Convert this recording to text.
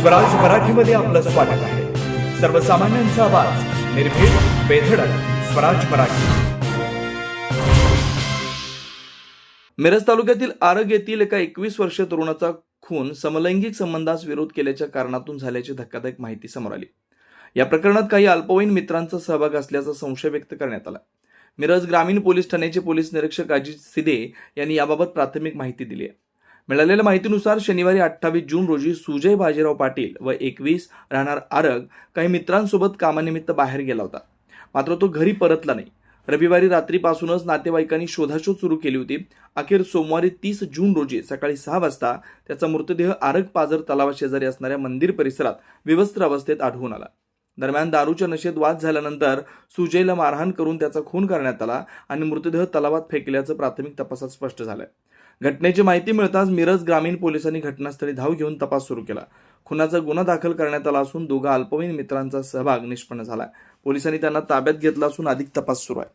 स्वराज मराठीमध्ये आपलं स्वागत आहे। सर्वसामान्यांचा आवाज, निर्भीड, बेधडक, स्वराज मराठी। मिरज तालुक्यातील आरग येथील एका 21 वर्षीय तरुणाचा खून समलैंगिक संबंधास विरोध केल्याच्या कारणातून झाल्याची धक्कादायक माहिती समोर आली। या प्रकरणात काही अल्पवयीन मित्रांचा सहभाग असल्याचा संशय व्यक्त करण्यात आला। मिरज ग्रामीण पोलीस ठाण्याचे पोलीस निरीक्षक अजित सिदे यांनी याबाबत प्राथमिक माहिती दिली आहे। मिळालेल्या माहितीनुसार शनिवारी 28 जून रोजी सुजय बाजीराव पाटील व 21 राहणार आरग काही मित्रांसोबत कामानिमित्त बाहेर गेला होता, मात्र तो घरी परतला नाही। रविवारी रात्रीपासूनच नातेवाईकांनी शोधाशोध सुरू केली होती। अखेर सोमवारी 30 जून रोजी सकाळी 6 वाजता त्याचा मृतदेह आरग पाझर तलावाशेजारी असणाऱ्या मंदिर परिसरात विवस्त्र अवस्थेत आढळून आला। दरम्यान दारूच्या नशेत वाद झाल्यानंतर सुजयला मारहाण करून त्याचा खून करण्यात आला आणि मृतदेह तलावात फेकल्याचं प्राथमिक तपासात स्पष्ट झालंय। घटनेची माहिती मिळताच मिरज ग्रामीण पोलिसांनी घटनास्थळी धाव घेऊन तपास सुरू केला। खुनाचा गुन्हा दाखल करण्यात आला असून दोघा अल्पवयीन मित्रांचा सहभाग निष्पन्न झाला। पोलिसांनी त्यांना ताब्यात घेतला असून अधिक तपास सुरू आहे।